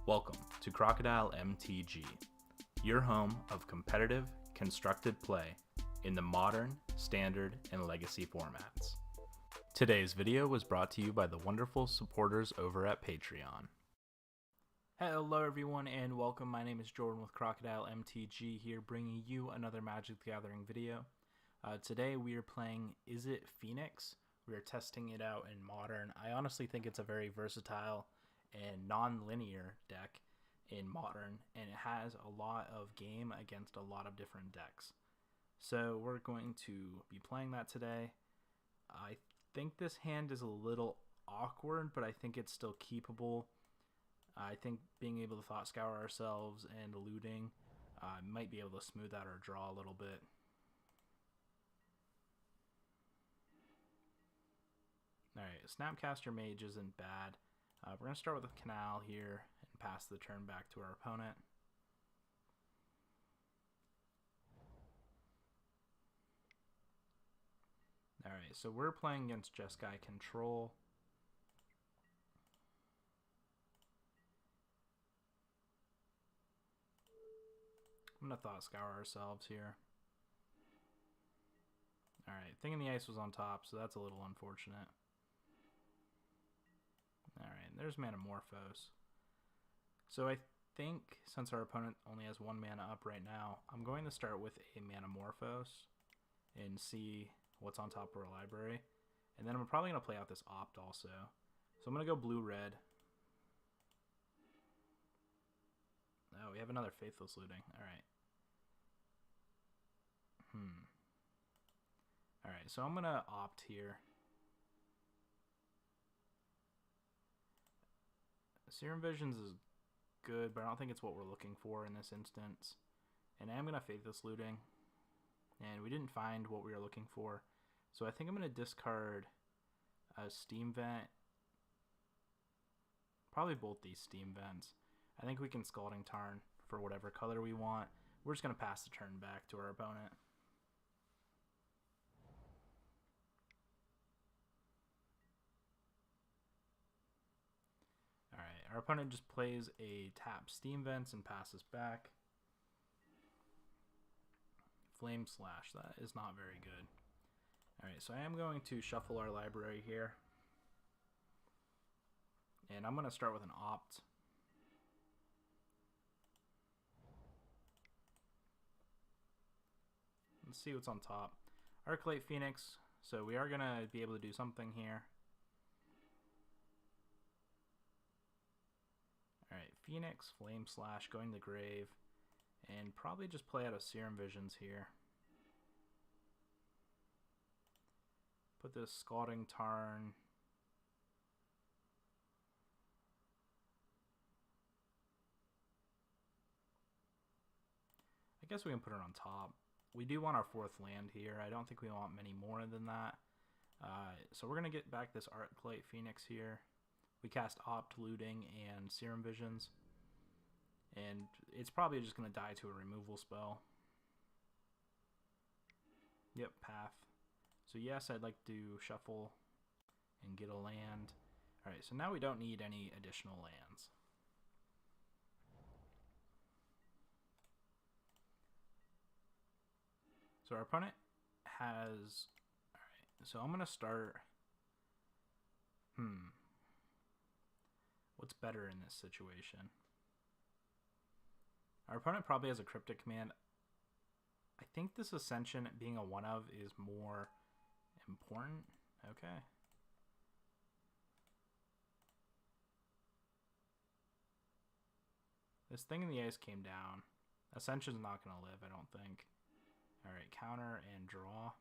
Welcome to crocodilemtg, your home of competitive, constructed play in the modern, standard, and legacy formats. Today's video was brought to you by the wonderful supporters over at Patreon. Hello everyone and welcome. My name is Jordan with crocodilemtg here, bringing you another Magic the Gathering video. Today we are playing Izzet Phoenix. We are testing it out in Modern. I honestly think it's a very versatile and non-linear deck in Modern, and it has a lot of game against a lot of different decks. So we're going to be playing that today. I think this hand is a little awkward, but I think it's still keepable. I think being able to Thought Scour ourselves and looting might be able to smooth out our draw a little bit. Alright, Snapcaster Mage isn't bad. We're going to start with a Canal here and pass the turn back to our opponent. Alright, so we're playing against Jeskai Control. I'm going to Thought Scour ourselves here. Alright, Thing in the Ice was on top, so that's a little unfortunate. Alright, there's Manamorphose. So I think since our opponent only has one mana up right now, I'm going to start with a Manamorphose and see what's on top of our library. And then I'm probably going to play out this Opt also. So I'm going to go blue-red. Oh, we have another Faithless Looting. Alright. Alright, so I'm going to Opt here. Serum Visions is good, but I don't think it's what we're looking for in this instance. And I am going to Faithless Looting. And we didn't find what we were looking for. So I think I'm going to discard a Steam Vent. Probably both these Steam Vents. I think we can Scalding Tarn for whatever color we want. We're just going to pass the turn back to our opponent. Alright, our opponent just plays a tap Steam Vents and passes back. Flame Slash, that is not very good. Alright, so I am going to shuffle our library here. And I'm going to start with an Opt. Let's see what's on top. Arclight Phoenix, so we are going to be able to do something here. Alright, Phoenix, Flame Slash, going to the grave, and probably just play out of Serum Visions here. Put this Scalding Tarn. I guess we can put it on top. We do want our fourth land here. I don't think we want many more than that. So we're going to get back this Arclight Phoenix here. We cast Opt, Looting, and Serum Visions. And it's probably just going to die to a removal spell. Yep, Path. So yes, I'd like to shuffle and get a land. Alright, so now we don't need any additional lands. So our opponent has... Alright, so I'm going to start... What's better in this situation? Our opponent probably has a Cryptic Command. I think this Ascension being a one-of is more important. Okay. This Thing in the Ice came down. Ascension's not going to live, I don't think. Alright, counter and draw.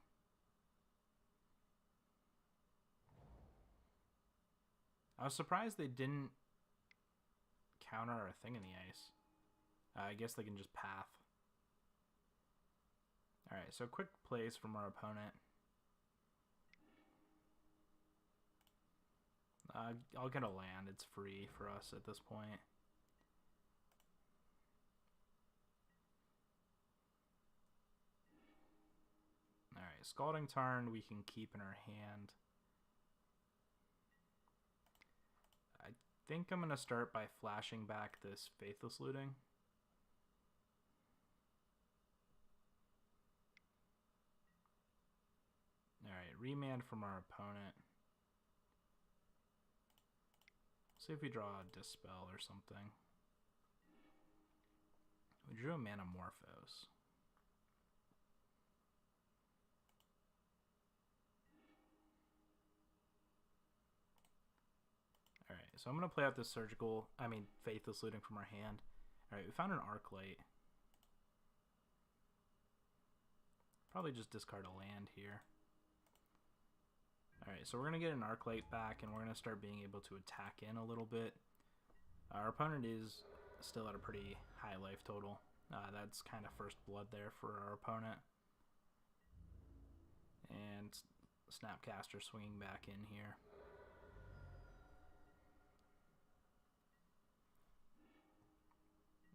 I was surprised they didn't counter our Thing in the Ice. I guess they can just path. Alright, so quick plays from our opponent. I'll get a land. It's free for us at this point. Alright, Scalding Tarn we can keep in our hand. think I'm going to start by flashing back this Faithless Looting. Alright, remand from our opponent. See if we draw a Dispel or something. We drew a Manamorphose. Alright, so I'm going to play out this Faithless Looting from our hand. Alright, we found an Arclight. Probably just discard a land here. Alright, so we're going to get an Arclight back, and we're going to start being able to attack in a little bit. Our opponent is still at a pretty high life total. That's kind of first blood there for our opponent. And Snapcaster swinging back in here.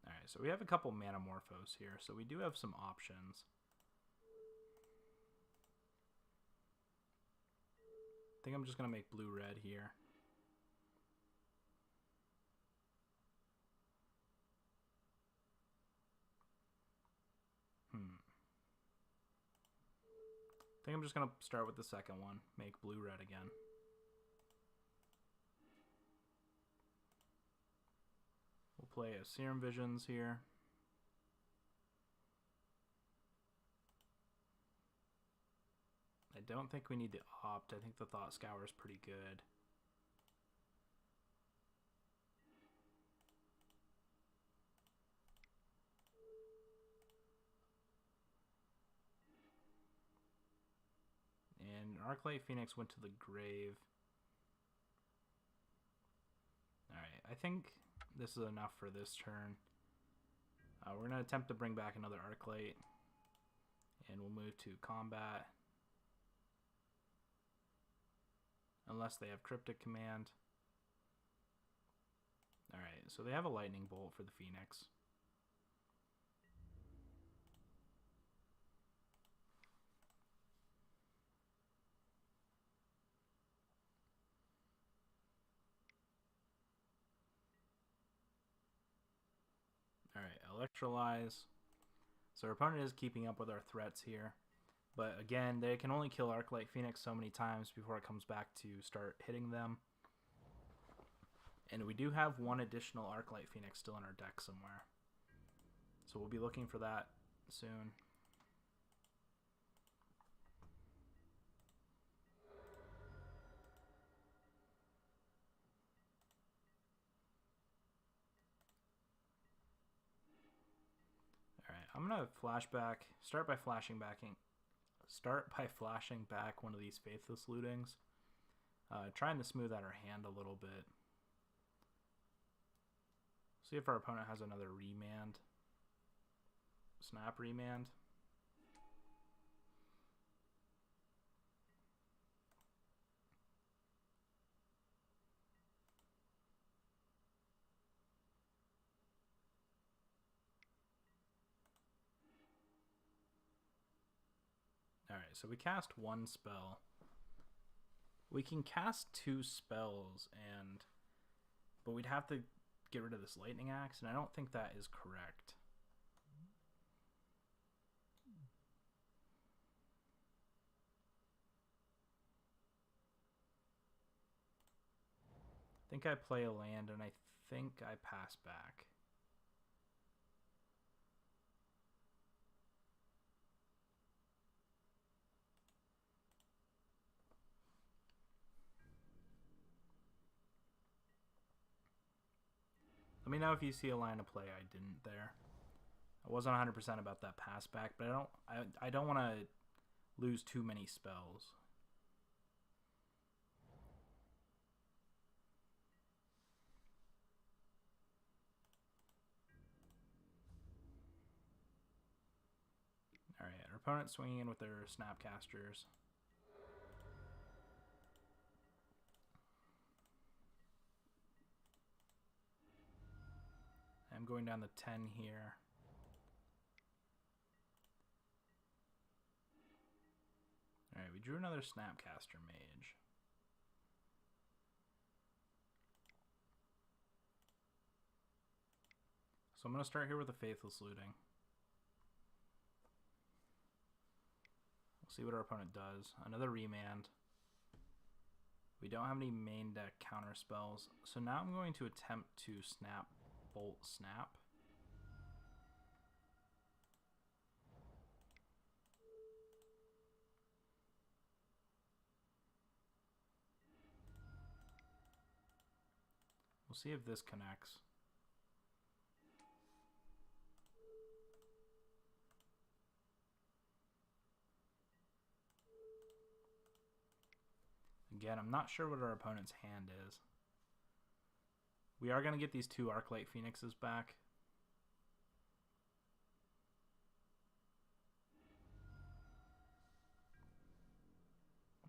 Alright, so we have a couple Manamorphose here, so we do have some options. I think I'm just going to make blue-red here. I think I'm just going to start with the second one, make blue-red again. We'll play a Serum Visions here. I don't think we need to opt. I think the Thought Scour is pretty good. And Arclight Phoenix went to the grave. Alright, I think this is enough for this turn. We're going to attempt to bring back another Arclight. And we'll move to combat. Unless they have Cryptic Command. Alright, so they have a Lightning Bolt for the Phoenix. Alright, Electrolyze. So our opponent is keeping up with our threats here. But again, they can only kill Arclight Phoenix so many times before it comes back to start hitting them. And we do have one additional Arclight Phoenix still in our deck somewhere. So we'll be looking for that soon. Alright, I'm going to start by flashing back one of these Faithless Lootings. Trying to smooth out our hand a little bit. See if our opponent has another remand. Snap remand. Alright, so we cast one spell. We can cast two spells, but we'd have to get rid of this Lightning Axe, and I don't think that is correct. I think I play a land, and I think I pass back. Let me know if you see a line of play I didn't there. I wasn't 100% about that pass back, but I don't want to lose too many spells. Alright, our opponent's swinging in with their Snapcasters. I'm going down the 10 here. Alright, we drew another Snapcaster Mage. So I'm going to start here with the Faithless Looting. We'll see what our opponent does. Another Remand. We don't have any main deck counter spells. So now I'm going to attempt to Snap, Bolt, Snap. We'll see if this connects. Again, I'm not sure what our opponent's hand is. We are going to get these 2 Arclight Phoenixes back.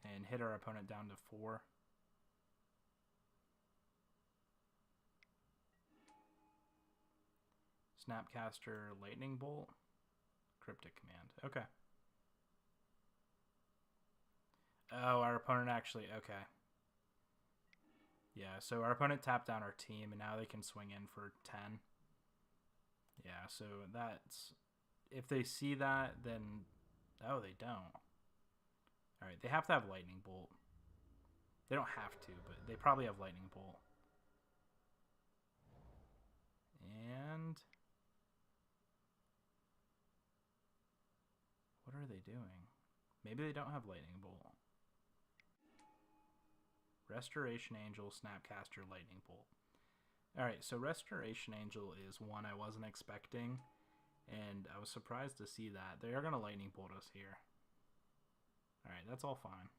And hit our opponent down to 4. Snapcaster, Lightning Bolt, Cryptic Command. Okay. Oh, our opponent actually, okay. Yeah, so our opponent tapped down our team, and now they can swing in for 10. Yeah, so that's, if they see that, then, oh, they don't. All right, they have to have Lightning Bolt. They don't have to, but they probably have Lightning Bolt. And what are they doing? Maybe they don't have Lightning Bolt. Restoration Angel, Snapcaster, Lightning Bolt. Alright, so Restoration Angel is one I wasn't expecting, and I was surprised to see that. They are going to Lightning Bolt us here. Alright, that's all fine.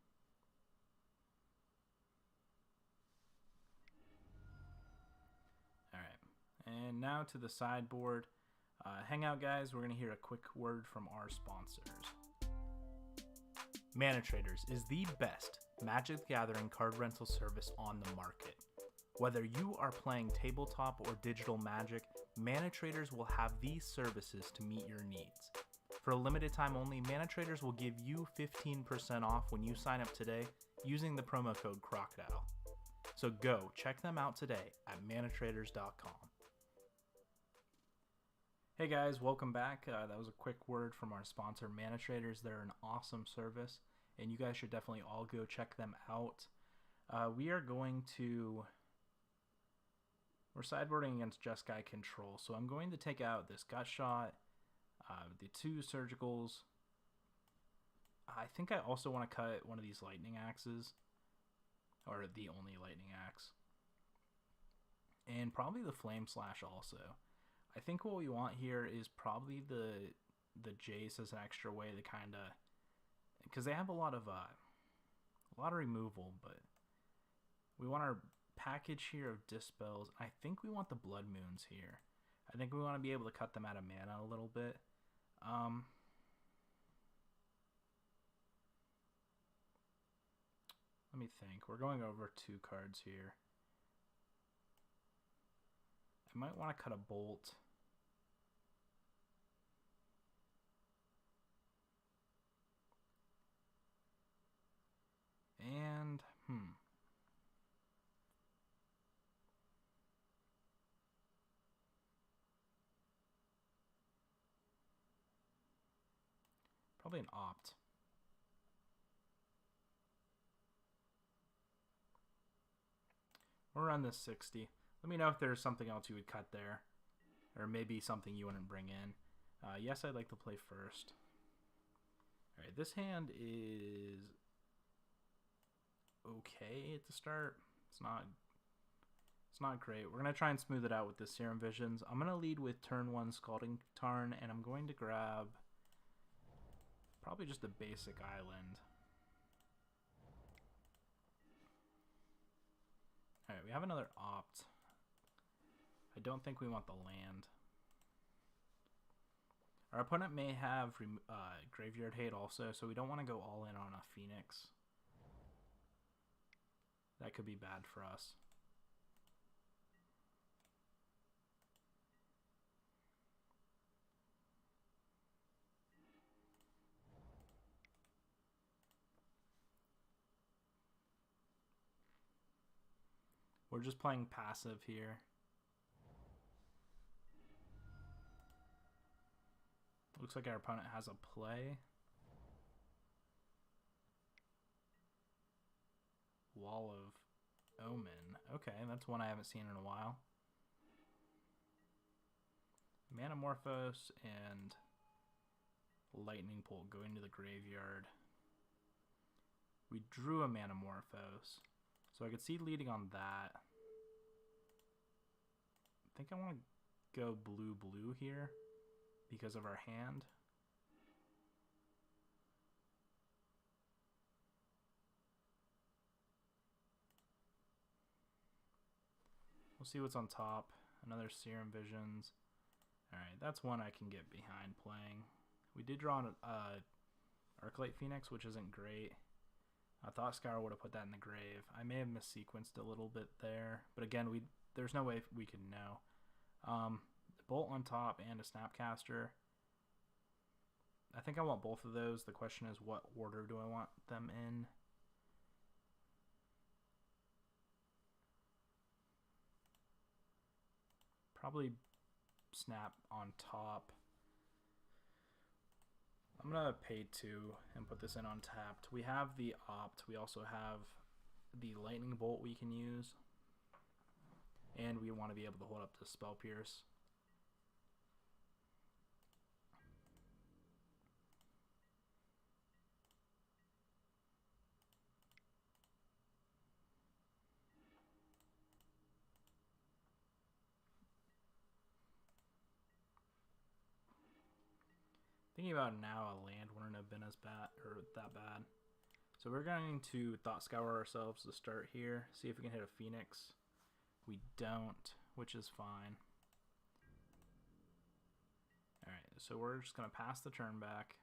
Alright, and now to the sideboard. Hang out, guys. We're going to hear a quick word from our sponsors. Mana Traders is the best Magic the Gathering card rental service on the market. Whether you are playing tabletop or digital Magic, Mana Traders will have these services to meet your needs. For a limited time only, Mana Traders will give you 15% off when you sign up today using the promo code Crocodile. So go check them out today at manatraders.com. Hey guys, welcome back. That was a quick word from our sponsor, Mana Traders. They're an awesome service, and you guys should definitely all go check them out. We're sideboarding against Jeskai Control, so I'm going to take out this Gut Shot, the 2 Surgicals. I think I also want to cut one of these Lightning Axes, or the only Lightning Axe, and probably the Flame Slash also. I think what we want here is probably the Jace as an extra way to kind of, because they have a lot of removal, but we want our package here of Dispels. I think we want the Blood Moons here. I think we want to be able to cut them out of mana a little bit. Let me think. We're going over 2 cards here. I might want to cut a Bolt. And, probably an Opt. We're on this 60. Let me know if there's something else you would cut there, or maybe something you wouldn't bring in. Yes, I'd like to play first. All right, this hand is okay at the start. It's not great. We're gonna try and smooth it out with the Serum Visions. I'm gonna lead with turn 1 Scalding Tarn, and I'm going to grab probably just a basic island. All right, we have another Opt. I don't think we want the land. Our opponent may have Graveyard Hate also, so we don't want to go all in on a Phoenix. That could be bad for us. We're just playing passive here. Looks like our opponent has a play. Wall of Omen. Okay, that's one I haven't seen in a while. Manamorphose and Lightning Bolt going to the graveyard. We drew a Manamorphose, so I could see leading on that. I think I want to go blue here because of our hand. We'll see what's on top. Another Serum Visions. Alright, that's one I can get behind playing. We did draw an Arclight Phoenix, which isn't great. I thought Scour would have put that in the grave. I may have missequenced a little bit there, but again, there's no way we could know. Bolt on top and a Snapcaster. I think I want both of those. The question is, what order do I want them in? Probably Snap on top. I'm going to pay 2 and put this in untapped. We have the Opt. We also have the Lightning Bolt we can use. And we want to be able to hold up the Spell Pierce. Thinking about it now, a land wouldn't have been as bad or that bad. So we're going to Thought Scour ourselves to start here. See if we can hit a Phoenix. We don't, which is fine. Alright, so we're just going to pass the turn back.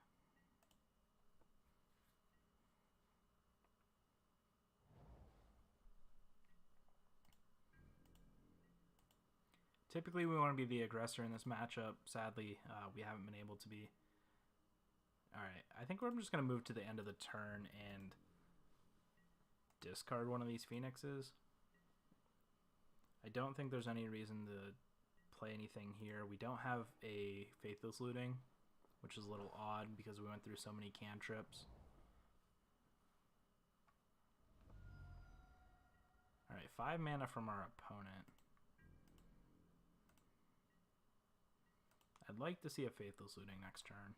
Typically we want to be the aggressor in this matchup. Sadly, we haven't been able to be. Alright, I think we're just going to move to the end of the turn and discard one of these Phoenixes. I don't think there's any reason to play anything here. We don't have a Faithless Looting, which is a little odd because we went through so many cantrips. Alright, 5 mana from our opponent. I'd like to see a Faithless Looting next turn.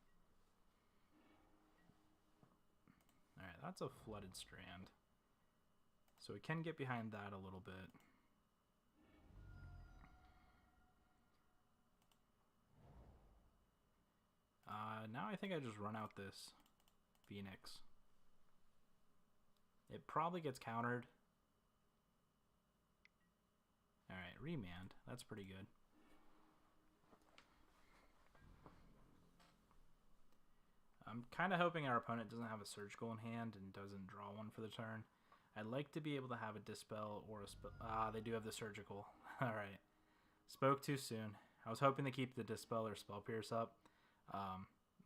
Alright, that's a Flooded Strand. So we can get behind that a little bit. Now I think I just run out this Phoenix. It probably gets countered. Alright, Remand. That's pretty good. I'm kind of hoping our opponent doesn't have a Surgical in hand and doesn't draw one for the turn. I'd like to be able to have a Dispel or a Spell. They do have the Surgical. Alright. Spoke too soon. I was hoping to keep the Dispel or Spell Pierce up,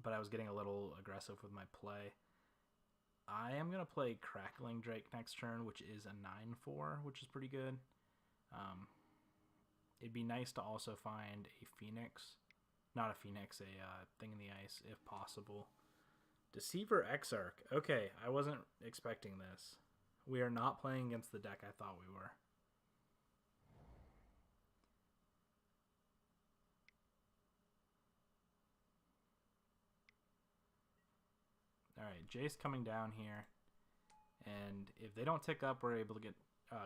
but I was getting a little aggressive with my play. I am going to play Crackling Drake next turn, which is a 9/4, which is pretty good. It'd be nice to also find a Phoenix. Not a Phoenix, a Thing in the Ice, if possible. Deceiver Exarch. Okay, I wasn't expecting this. We are not playing against the deck I thought we were. Alright, Jace coming down here. And if they don't tick up, we're able to get...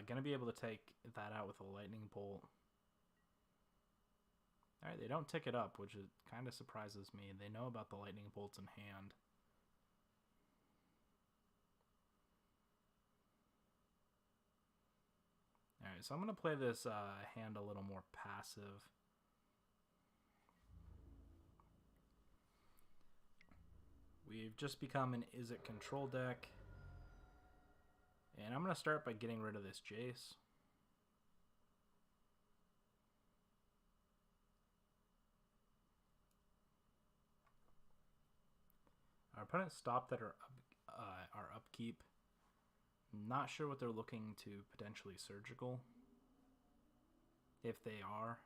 gonna be able to take that out with a Lightning Bolt. Alright, they don't tick it up, which kind of surprises me. They know about the Lightning Bolts in hand. Alright, so I'm going to play this hand a little more passive. We've just become an Izzet control deck. And I'm going to start by getting rid of this Jace. Our opponent stopped at our upkeep. Not sure what they're looking to potentially Surgical. If they are.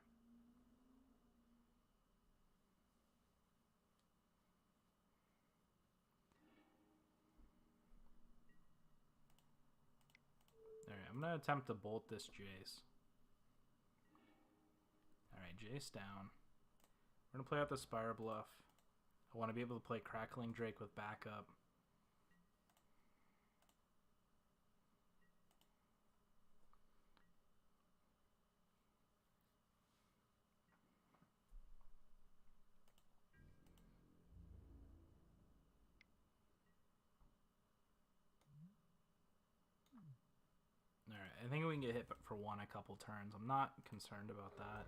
I'm going to attempt to bolt this Jace. Alright, Jace down. We're going to play out the Spire Bluff. I want to be able to play Crackling Drake with backup. Alright, I think we can get hit for one a couple turns. I'm not concerned about that.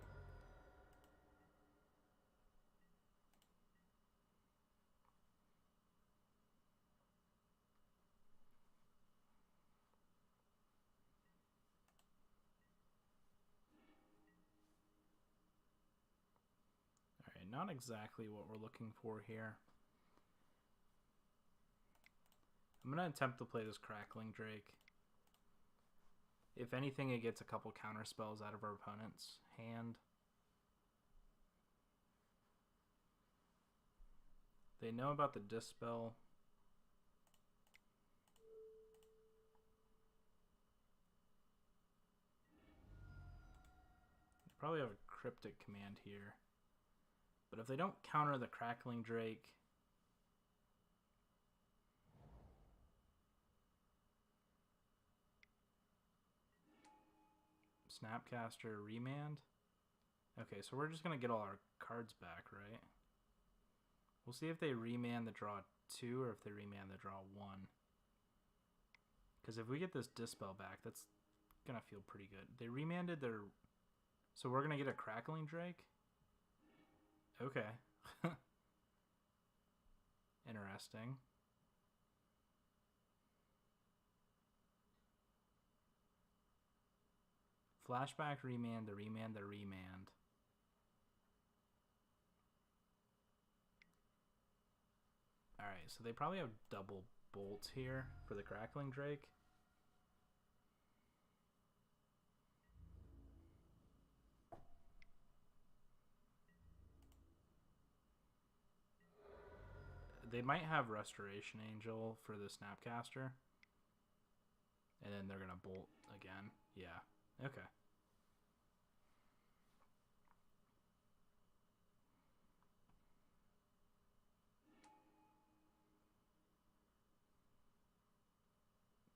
Alright, not exactly what we're looking for here. I'm going to attempt to play this Crackling Drake. If anything, it gets a couple counter spells out of our opponent's hand. They know about the Dispel. They probably have a Cryptic Command here. But if they don't counter the Crackling Drake, Snapcaster, Remand. Okay, so we're just going to get all our cards back, right? We'll see if they remand the draw 2 or if they remand the draw 1. Because if we get this Dispel back, that's going to feel pretty good. They remanded their... So we're going to get a Crackling Drake? Okay. Interesting. Flashback, remand, the remand, the remand. Alright, so they probably have double bolts here for the Crackling Drake. They might have Restoration Angel for the Snapcaster. And then they're going to bolt again. Yeah. Okay.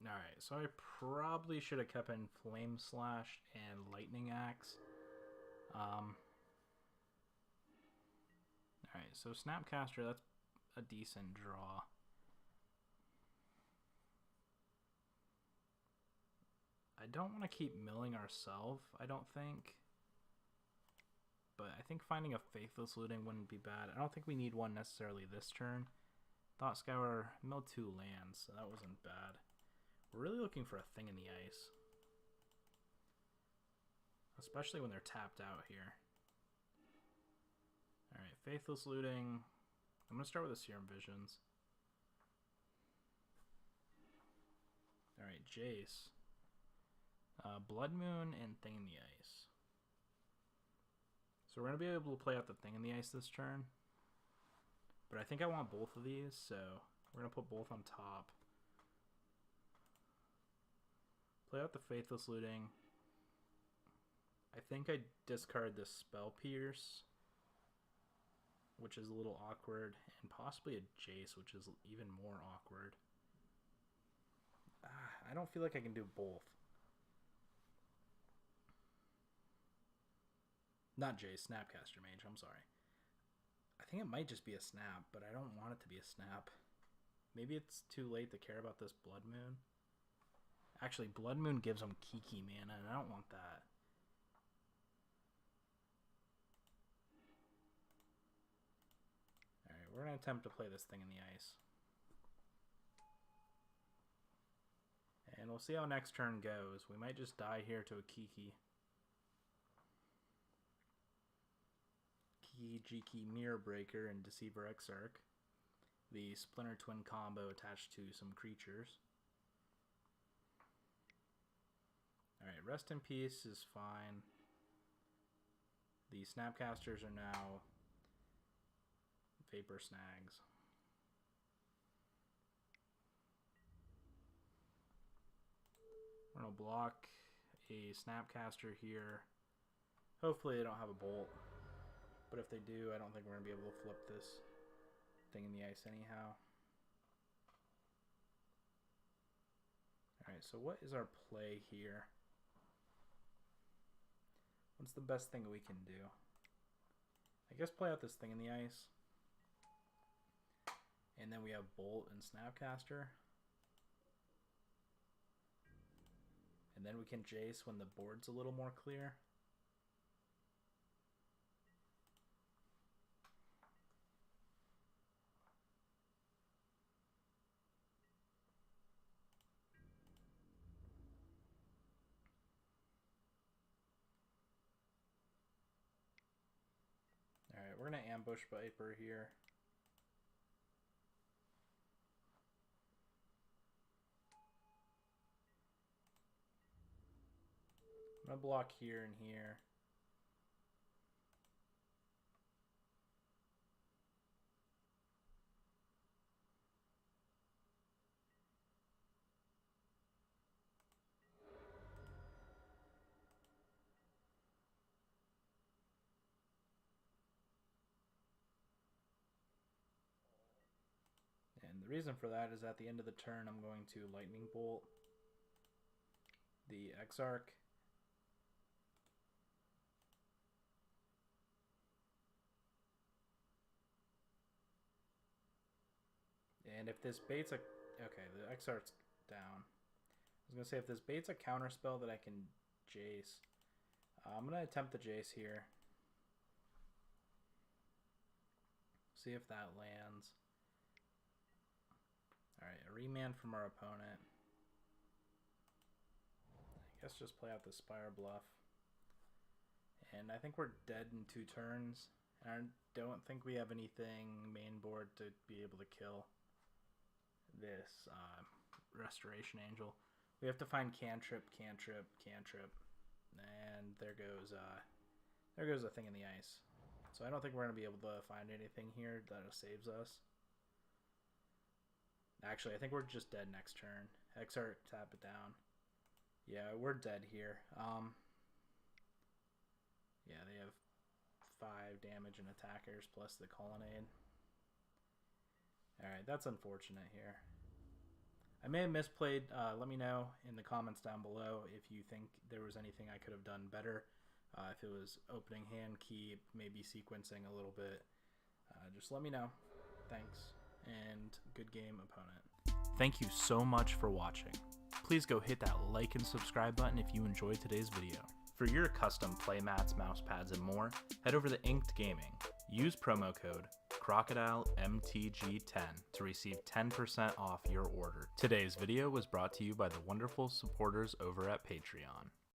Alright, so I probably should have kept in Flame Slash and Lightning Axe. Alright, so Snapcaster, that's a decent draw. I don't want to keep milling ourselves, I don't think. But I think finding a Faithless Looting wouldn't be bad. I don't think we need one necessarily this turn. Thought Scour milled 2 lands, so that wasn't bad. We're really looking for a Thing in the Ice. Especially when they're tapped out here. Alright, Faithless Looting. I'm going to start with the Serum Visions. Alright, Jace. Blood Moon and Thing in the Ice. So we're going to be able to play out the Thing in the Ice this turn. But I think I want both of these, so we're going to put both on top. Play out the Faithless Looting. I think I discard the Spell Pierce, which is a little awkward, and possibly a Jace, which is even more awkward. I don't feel like I can do both. Not Jace, Snapcaster Mage, I'm sorry. I think it might just be a snap, but I don't want it to be a snap. Maybe it's too late to care about this Blood Moon. Actually, Blood Moon gives them Kiki mana, and I don't want that. Alright, we're going to attempt to play this Thing in the Ice. And we'll see how next turn goes. We might just die here to a Kiki. Kiki-Jiki Mirror Breaker and Deceiver Exarch. The Splinter Twin combo attached to some creatures. Alright, Rest in Peace is fine. The Snapcasters are now Vapor Snags. We're going to block a Snapcaster here. Hopefully they don't have a bolt. But if they do, I don't think we're going to be able to flip this thing in the ice anyhow. Alright, so what is our play here? What's the best thing we can do? I guess play out this thing in the ice. And then we have bolt and Snapcaster. And then we can Jace when the board's a little more clear. Alright, we're going to ambush Viper here. I'm going to block here and here. And the reason for that is at the end of the turn I'm going to Lightning Bolt the Exarch. And if this bait's a... Okay, the Exarch's down. I was going to say, if this bait's a counterspell that I can Jace, I'm going to attempt the Jace here. See if that lands. Alright, a remand from our opponent. I guess just play out the Spire Bluff. And I think we're dead in 2 turns. And I don't think we have anything main board to be able to kill this Restoration Angel. We have to find cantrip, cantrip, cantrip. And there goes a thing in the ice. So I don't think we're going to be able to find anything here that saves us. Actually, I think we're just dead next turn. Exarch, tap it down. Yeah, we're dead here. Yeah, they have 5 damage and attackers plus the Colonnade. Alright, that's unfortunate here. I may have misplayed. Let me know in the comments down below if you think there was anything I could have done better. If it was opening hand key, maybe sequencing a little bit. Just let me know. Thanks, and good game, opponent. Thank you so much for watching. Please go hit that like and subscribe button if you enjoyed today's video. For your custom playmats, mousepads, and more, head over to Inked Gaming. Use promo code crocodilemtg10 to receive 10% off your order. Today's video was brought to you by the wonderful supporters over at Patreon.